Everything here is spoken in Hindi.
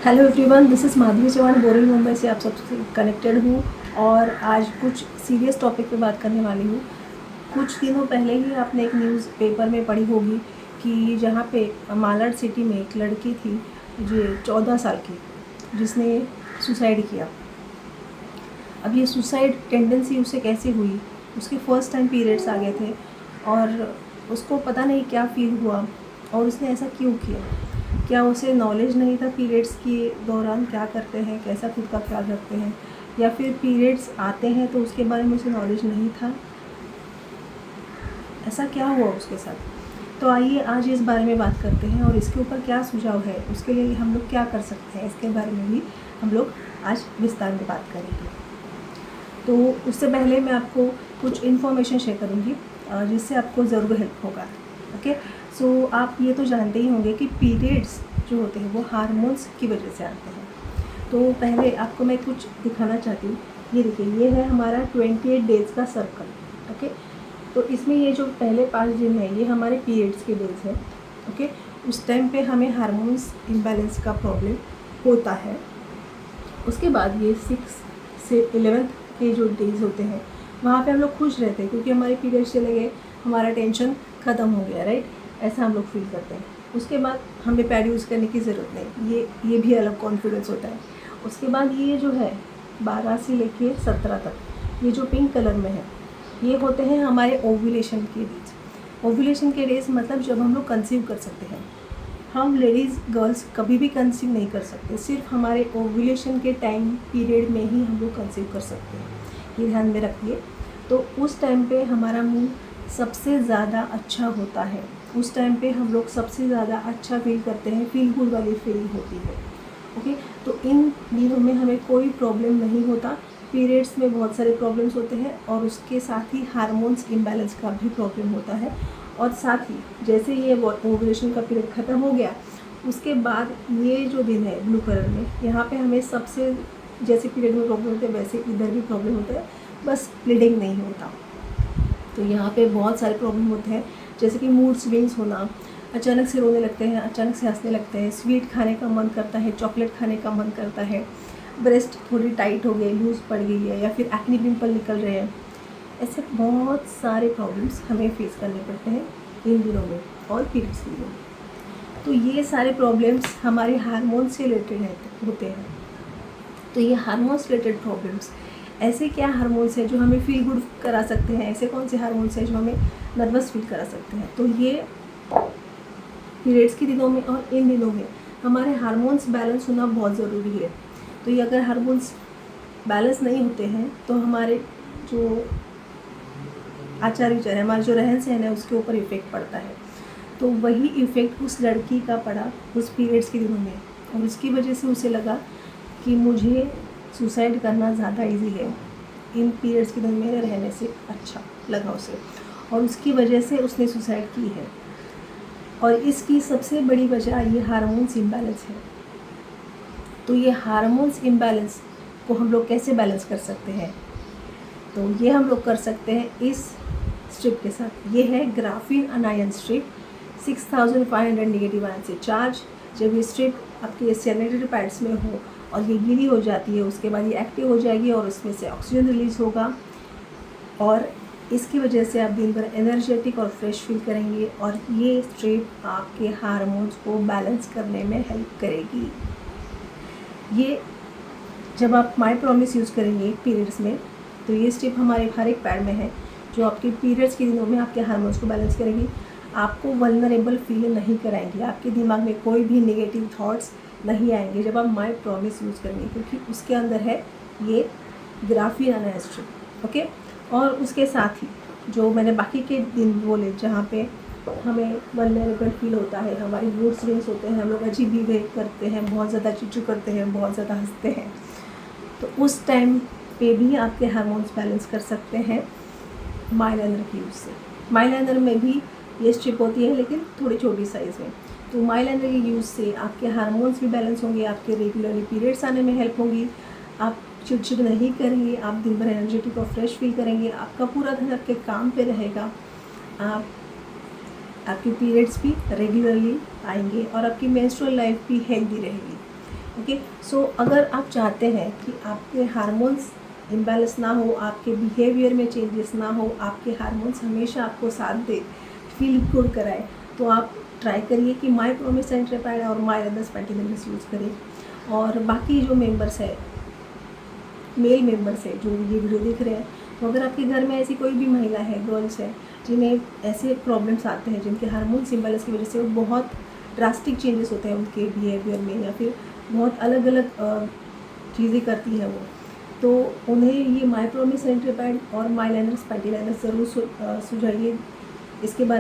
Hello everyone, this is Madhavi Chauhan, Borivali Mumbai से आप सबसे कनेक्टेड हूँ और आज कुछ सीरियस टॉपिक पे बात करने वाली हूँ। कुछ दिनों पहले ही आपने एक न्यूज़ पेपर में पढ़ी होगी कि जहाँ पे मालाड सिटी में एक लड़की थी जो 14 साल की, जिसने सुसाइड किया। अब ये सुसाइड टेंडेंसी उसे कैसे हुई? उसके फर्स्ट टाइम पीरियड्स आ गए थे और उसको पता नहीं क्या फील हुआ और उसने ऐसा क्यों किया। क्या उसे नॉलेज नहीं था पीरियड्स के दौरान क्या करते हैं, कैसा खुद का ख्याल रखते हैं, या फिर पीरियड्स आते हैं तो उसके बारे में उसे नॉलेज नहीं था? ऐसा क्या हुआ उसके साथ? तो आइए आज इस बारे में बात करते हैं और इसके ऊपर क्या सुझाव है, उसके लिए हम लोग क्या कर सकते हैं, इसके बारे में भी हम लोग आज विस्तार में बात करेंगे। तो उससे पहले मैं आपको कुछ इन्फॉर्मेशन शेयर करूँगी जिससे आपको ज़रूर हेल्प होगा। ओके, सो आप ये तो जानते ही होंगे कि पीरियड्स जो होते हैं वो हार्मोन्स की वजह से आते हैं। तो पहले आपको मैं कुछ दिखाना चाहती हूँ। ये देखिए, ये है हमारा 28 डेज़ का सर्कल। ओके, तो इसमें ये जो पहले 5 दिन है ये हमारे पीरियड्स के डेज़ हैं। ओके, उस टाइम पे हमें हार्मोन्स इम्बैलेंस का प्रॉब्लम होता है। उसके बाद ये 6 से 11 के जो डेज़ होते हैं वहाँ पे हम लोग खुश रहते हैं क्योंकि हमारे पीरियड्स चले गए, हमारा टेंशन ख़त्म हो गया, राइट? ऐसा हम लोग फील करते हैं। उसके बाद हमें पैड यूज़ करने की ज़रूरत नहीं, ये भी अलग कॉन्फिडेंस होता है। उसके बाद ये जो है 12 से लेके 17 तक, ये जो पिंक कलर में है ये होते हैं हमारे ओव्यूलेशन के डेज। ओव्यूलेशन के डेज मतलब जब हम लोग कंसीव कर सकते हैं। हम लेडीज़ गर्ल्स कभी भी कंसीव नहीं कर सकते, सिर्फ हमारे ओव्यूलेशन के टाइम पीरियड में ही हम लोग कंसीव कर सकते हैं, ये ध्यान में रखिए। तो उस टाइम पे हमारा मूड सबसे ज़्यादा अच्छा होता है, उस टाइम पे हम लोग सबसे ज़्यादा अच्छा फील करते हैं, फील गुड वाली फीलिंग होती है। ओके, तो इन दिनों में हमें कोई प्रॉब्लम नहीं होता। पीरियड्स में बहुत सारे प्रॉब्लम्स होते हैं और उसके साथ ही हार्मोन्स इम्बैलेंस का भी प्रॉब्लम होता है। और साथ ही जैसे ये ओव्यूलेशन का पीरियड ख़त्म हो गया, उसके बाद ये जो दिन है ब्लू कलर में, यहाँ पे हमें सबसे जैसे पीरियड में प्रॉब्लम होते हैं वैसे इधर भी प्रॉब्लम होता है, बस ब्लीडिंग नहीं होता। तो यहाँ पे बहुत सारे प्रॉब्लम होते हैं, जैसे कि मूड स्विंग्स होना, अचानक से रोने लगते हैं, अचानक से हंसने लगते हैं, स्वीट खाने का मन करता है, चॉकलेट खाने का मन करता है, ब्रेस्ट थोड़ी टाइट हो गई, लूज़ पड़ गई है, या फिर एक्ने पिंपल निकल रहे हैं। ऐसे बहुत सारे प्रॉब्लम्स हमें फेस करने पड़ते हैं इन दिनों में और पीरियड्स के दिनों में। तो ये सारे प्रॉब्लम्स हमारे हार्मोन से रिलेटेड होते हैं। तो ये हार्मोन्स रिलेटेड प्रॉब्लम्स, ऐसे क्या हार्मोन्स हैं जो हमें फील गुड करा सकते हैं, ऐसे कौन से हार्मोन्स हैं जो हमें नर्वस फील करा सकते हैं? तो ये पीरियड्स के दिनों में और इन दिनों में हमारे हार्मोन्स बैलेंस होना बहुत ज़रूरी है। तो ये अगर हार्मोन्स बैलेंस नहीं होते हैं तो हमारे जो आचार विचार है, हमारा जो रहन सहन है, उसके ऊपर इफ़ेक्ट पड़ता है। तो वही इफ़ेक्ट उस लड़की का पड़ा उस पीरियड्स के दिनों में, और उसकी वजह से उसे लगा कि मुझे सुसाइड करना ज़्यादा इजी है, इन पीरियड्स के दिनों में रहने से अच्छा लगा उसे, और उसकी वजह से उसने सुसाइड की है। और इसकी सबसे बड़ी वजह ये हार्मोन्स इम्बैलेंस है। तो ये हार्मोन्स इम्बैलेंस को हम लोग कैसे बैलेंस कर सकते हैं? तो ये हम लोग कर सकते हैं इस स्ट्रिप के साथ। ये है ग्राफीन अनायन स्ट्रिप, 6500 नेगेटिव आयन से चार्ज। जब ये स्ट्रिप आपके सैनिटरी पैड्स में हो और ये गीली हो जाती है, उसके बाद ये एक्टिव हो जाएगी और उसमें से ऑक्सीजन रिलीज़ होगा, और इसकी वजह से आप दिन भर एनर्जेटिक और फ्रेश फील करेंगे। और ये स्ट्रिप आपके हार्मोन्स को बैलेंस करने में हेल्प करेगी। ये जब आप माई प्रॉमिस यूज़ करेंगे पीरियड्स में, तो ये स्ट्रिप हमारे हर एक पैड में है जो आपके पीरियड्स के दिनों में आपके हार्मोन्स को बैलेंस करेगी। आपको वल्नरेबल फील नहीं कराएंगे, आपके दिमाग में कोई भी नेगेटिव थॉट्स नहीं आएंगे जब आप माई प्रॉमिस यूज़ करेंगे, क्योंकि उसके अंदर है ये ग्राफीन अनायन स्ट्रिप। ओके, और उसके साथ ही जो मैंने बाकी के दिन बोले जहाँ पे हमें वल्नरेबल फील होता है, हमारी मूड स्विंग्स होते हैं, हम लोग अजीब बिहेव करते हैं, बहुत ज़्यादा चिड़चिड़ करते हैं, बहुत ज़्यादा हंसते हैं, तो उस टाइम पे भी आपके हार्मोन्स बैलेंस कर सकते हैं माइलाइनर की यूज़ से। माइलाइनर में भी ये स्ट्रिप होती है लेकिन थोड़ी छोटी साइज़ में। तो माइलाइनर की यूज़ से आपके हार्मोन्स भी बैलेंस होंगे, आपके रेगुलरली पीरियड्स आने में हेल्प होगी, आप चिड़चिड़ नहीं करेंगे, आप दिन भर एनर्जेटिक और फ्रेश फील करेंगे, आपका पूरा ध्यान आपके काम पे रहेगा, आपके पीरियड्स भी रेगुलरली आएंगे और आपकी मेंस्ट्रुअल लाइफ भी हेल्दी रहेगी। ओके, सो अगर आप चाहते हैं कि आपके हार्मोन्स इम्बैलेंस ना हो, आपके बिहेवियर में चेंजेस ना हो, आपके हार्मोन्स हमेशा आपको साथ दे, फील गुड कराए, तो आप ट्राई करिए कि माई प्रोमिस सेंट्रोपैड और माई रदस पेंटिनस यूज़ करें। और बाकी जो मेंबर्स है, मेल मेंबर्स है जो ये वीडियो देख रहे हैं, तो अगर आपके घर में ऐसी कोई भी महिला है, गर्ल्स है, जिन्हें ऐसे प्रॉब्लम्स आते हैं, जिनके हार्मोन्स इम्बैलेंस की वजह से वो बहुत ड्रास्टिक चेंजेस होते हैं उनके बिहेवियर में, या फिर बहुत अलग अलग चीज़ें करती हैं वो, तो उन्हें ये माई प्रोमिस सेंट्रोपैड और माई लाइनर्स पेंटिलाइनस ज़रूर सुझाइए। इसके बारे